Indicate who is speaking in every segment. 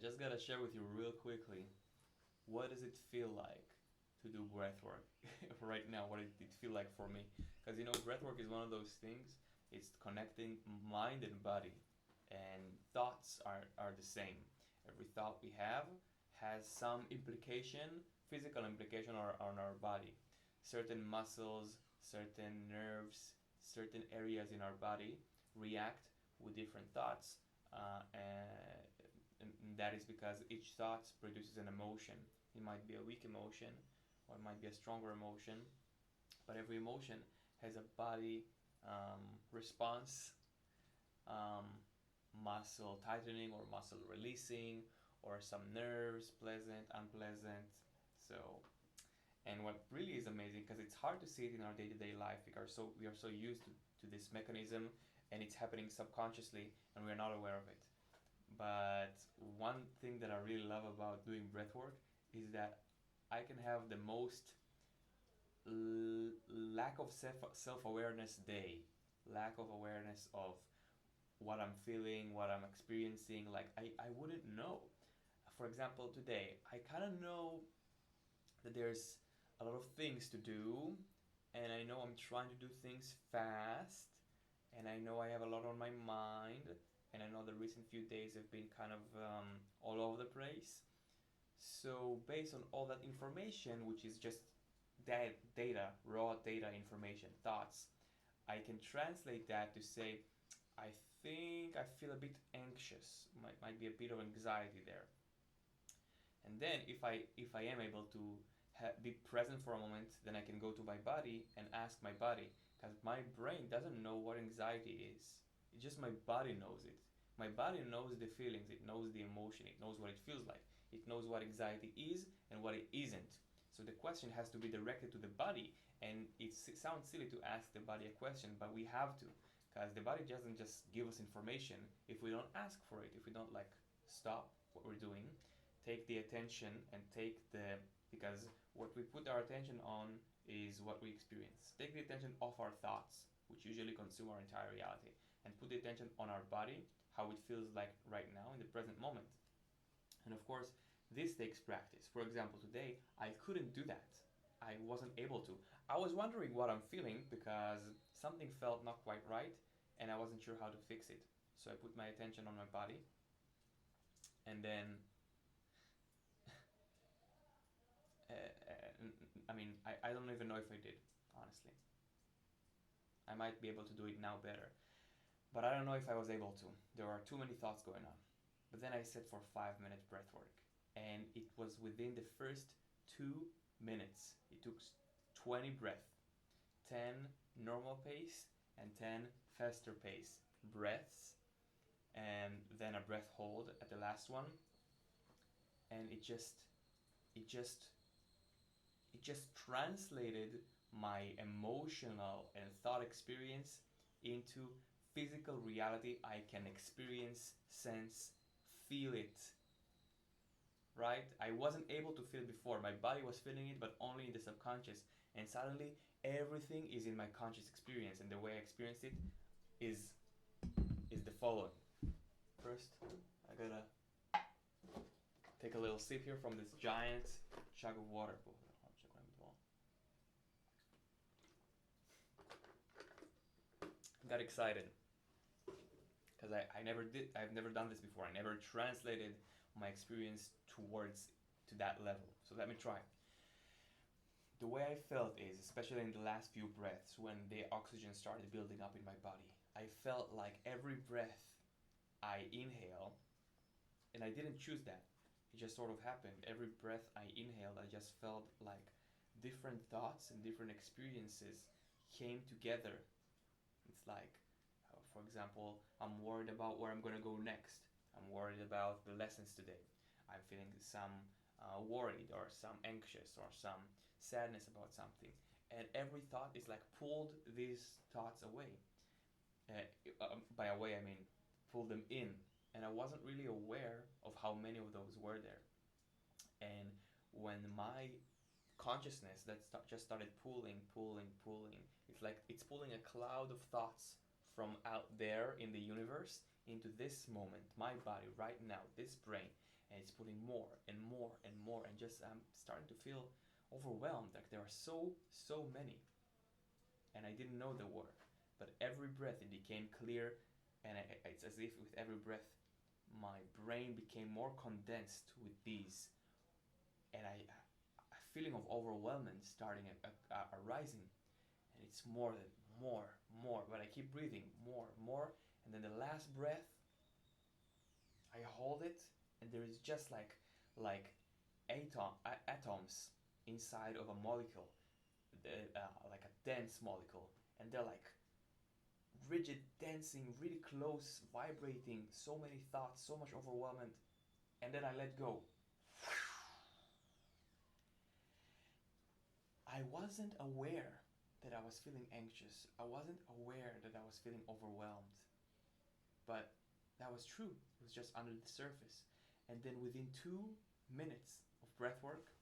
Speaker 1: just gotta share with you real quickly. What does it feel like to do breath work right now? What did it feel like for me? Because breath work is one of those things. It's connecting mind and body, and thoughts are the same. Every thought we have has some implication, physical implication on our body. Certain muscles, certain nerves, certain areas in our body react with different thoughts, and that is because each thought produces an emotion. It might be a weak emotion, or it might be a stronger emotion, but every emotion has a body response, um, muscle tightening or muscle releasing, or some nerves, pleasant, unpleasant. So, and what really is amazing, because it's hard to see it in our day-to-day life, because we are so used to this mechanism, and it's happening subconsciously, and we're not aware of it. But one thing that I really love about doing breathwork is that I can have the most lack of self-awareness day, lack of awareness of what I'm feeling, what I'm experiencing. Like I wouldn't know. For example, today I kind of know that there's a lot of things to do, and I know I'm trying to do things fast, and I know I have a lot on my mind, and I know the recent few days have been kind of all over the place. So based on all that information, which is just data, raw data information, thoughts, I can translate that to say, I think I feel a bit anxious. Might be a bit of anxiety there. And then if I am able to be present for a moment, then I can go to my body and ask my body, because my brain doesn't know what anxiety is. It's just my body knows it. My body knows the feelings, it knows the emotion, it knows what it feels like, it knows what anxiety is and what it isn't. So the question has to be directed to the body, and it sounds silly to ask the body a question, but we have to, because the body doesn't just give us information if we don't ask for it, if we don't stop what we're doing, take the attention and because what we put our attention on is what we experience. Take the attention off our thoughts, which usually consume our entire reality, and put the attention on our body, how it feels like right now in the present moment. And of course, this takes practice. For example, today I couldn't do that. I wasn't able to. I was wondering what I'm feeling because something felt not quite right, and I wasn't sure how to fix it. So I put my attention on my body, and then I don't even know if I did, honestly. I might be able to do it now better, but I don't know if I was able to. There are too many thoughts going on. But then I sat for 5 minutes breath work, and it was within the first 2 minutes. It took 20 breaths, 10 normal pace and 10 faster pace breaths, and then a breath hold at the last one, and it just translated my emotional and thought experience into physical reality. I can experience, sense, feel it, right? I wasn't able to feel it before. My body was feeling it, but only in the subconscious. And suddenly, everything is in my conscious experience, and the way I experienced it is the following. First, I gotta take a little sip here from this giant jug of water. Got excited because I've never done this before. I never translated my experience to that level. So let me try. The way I felt is, especially in the last few breaths, when the oxygen started building up in my body, I felt like every breath I inhale, and I didn't choose that, it just sort of happened. Every breath I inhaled, I just felt like different thoughts and different experiences came together. It's like, for example, I'm worried about where I'm going to go next. I'm worried about the lessons today. I'm feeling some worried or some anxious or some sadness about something. And every thought is like pulled these thoughts away. By away, I mean pull them in. And I wasn't really aware of how many of those were there. And when my consciousness just started pulling, it's like it's pulling a cloud of thoughts from out there in the universe into this moment, my body right now, this brain, and it's putting more and more and more, and just I'm starting to feel overwhelmed. Like there are so many, and I didn't know there were. But every breath it became clear, and it's as if with every breath my brain became more condensed with these, and a feeling of overwhelmment starting arising, and it's more, but I keep breathing more, and then the last breath I hold it, and there is just like atoms inside of a molecule, like a dense molecule, and they're like rigid, dancing, really close, vibrating, so many thoughts, so much overwhelmment, and then I let go. I wasn't aware that I was feeling anxious. I wasn't aware that I was feeling overwhelmed. But that was true. It was just under the surface. And then within 2 minutes of breath work,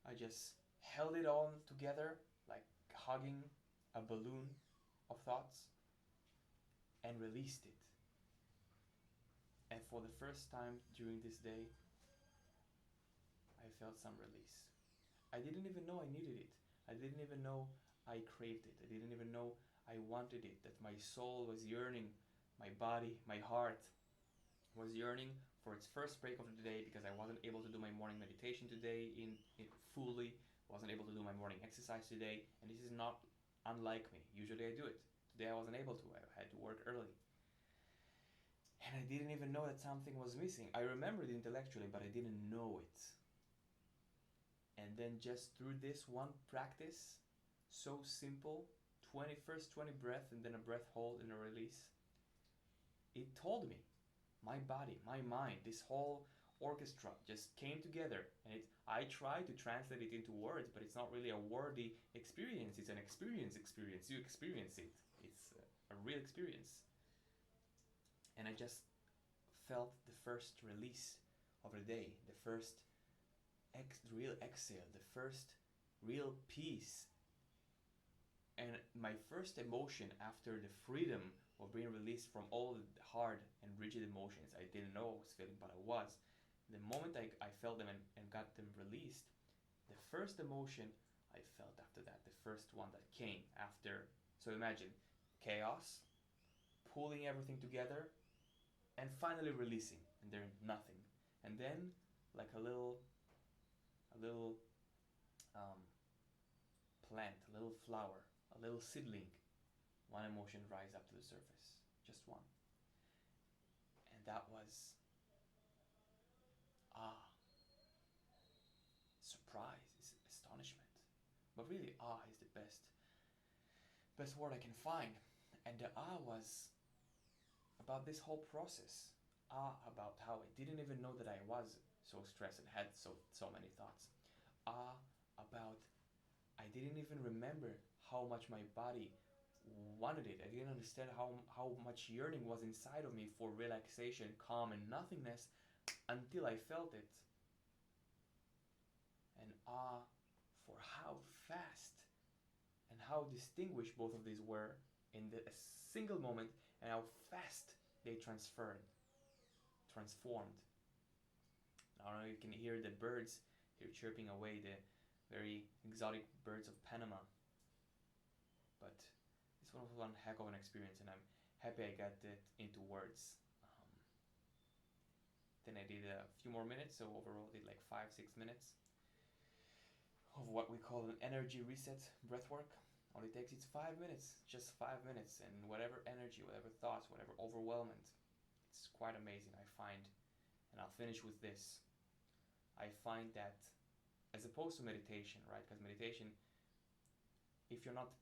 Speaker 1: I just held it all together like hugging a balloon of thoughts and released it. And for the first time during this day, I felt some release. I didn't even know I needed it. I didn't even know I craved it. I didn't even know I wanted it. That my soul was yearning, my body, my heart was yearning for its first break of the day, because I wasn't able to do my morning meditation today in fully, wasn't able to do my morning exercise today, and this is not unlike me. Usually I do it. Today I wasn't able to. I had to work early. And I didn't even know that something was missing. I remembered it intellectually, but I didn't know it. And then just through this one practice, so simple, 20 breath and then a breath hold and a release, it told me, my body, my mind, this whole orchestra just came together, and I tried to translate it into words, but it's not really a wordy experience. It's an experience. You experience it. It's a real experience. And I just felt the first release of the day, the first real exhale, the first real peace. And my first emotion after the freedom of being released from all the hard and rigid emotions I didn't know I was feeling, but I was. The moment I felt them and got them released, the first emotion I felt after that, the first one that came after, so imagine chaos, pulling everything together, and finally releasing, and there's nothing. And then, like a little plant, a little flower, a little seedling, one emotion rise up to the surface, just one. And that was surprise, astonishment. But really, is the best word I can find. And the was about this whole process. About how I didn't even know that I was so stressed and had so many thoughts. About I didn't even remember how much my body wanted it. I didn't understand how much yearning was inside of me for relaxation, calm, and nothingness until I felt it. And for how fast and how distinguished both of these were in a single moment, and how fast they transformed. I don't know, you can hear the birds here chirping away, the very exotic birds of Panama. But this one was one heck of an experience, and I'm happy I got it into words. Then I did a few more minutes, so overall I did like 5-6 minutes of what we call an energy reset breathwork. All it takes is 5 minutes, just 5 minutes, and whatever energy, whatever thoughts, whatever overwhelmment, it's quite amazing, I find. And I'll finish with this. I find that as opposed to meditation, right? Because meditation, if you're not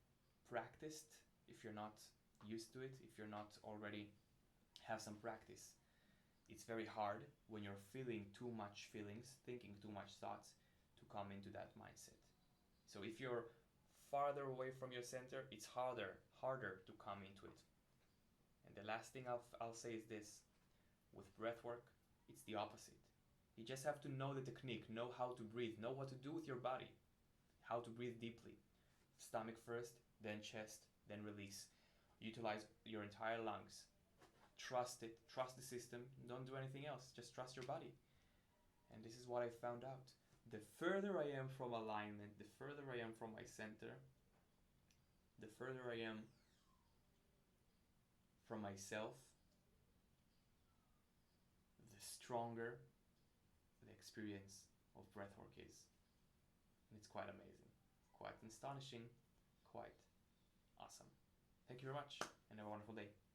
Speaker 1: practiced, if you're not used to it, if you're not already have some practice, it's very hard when you're feeling too much feelings, thinking too much thoughts, to come into that mindset. So if you're farther away from your center, it's harder to come into it. And the last thing I'll say is this: with breathwork, it's the opposite. You just have to know the technique, know how to breathe, know what to do with your body, how to breathe deeply. Stomach first, then chest, then release. Utilize your entire lungs. Trust it, trust the system, don't do anything else, just trust your body. And this is what I found out. The further I am from alignment, the further I am from my center, the further I am from myself, the stronger the experience of breathwork is. And it's quite amazing, quite astonishing, quite awesome. Thank you very much, and have a wonderful day.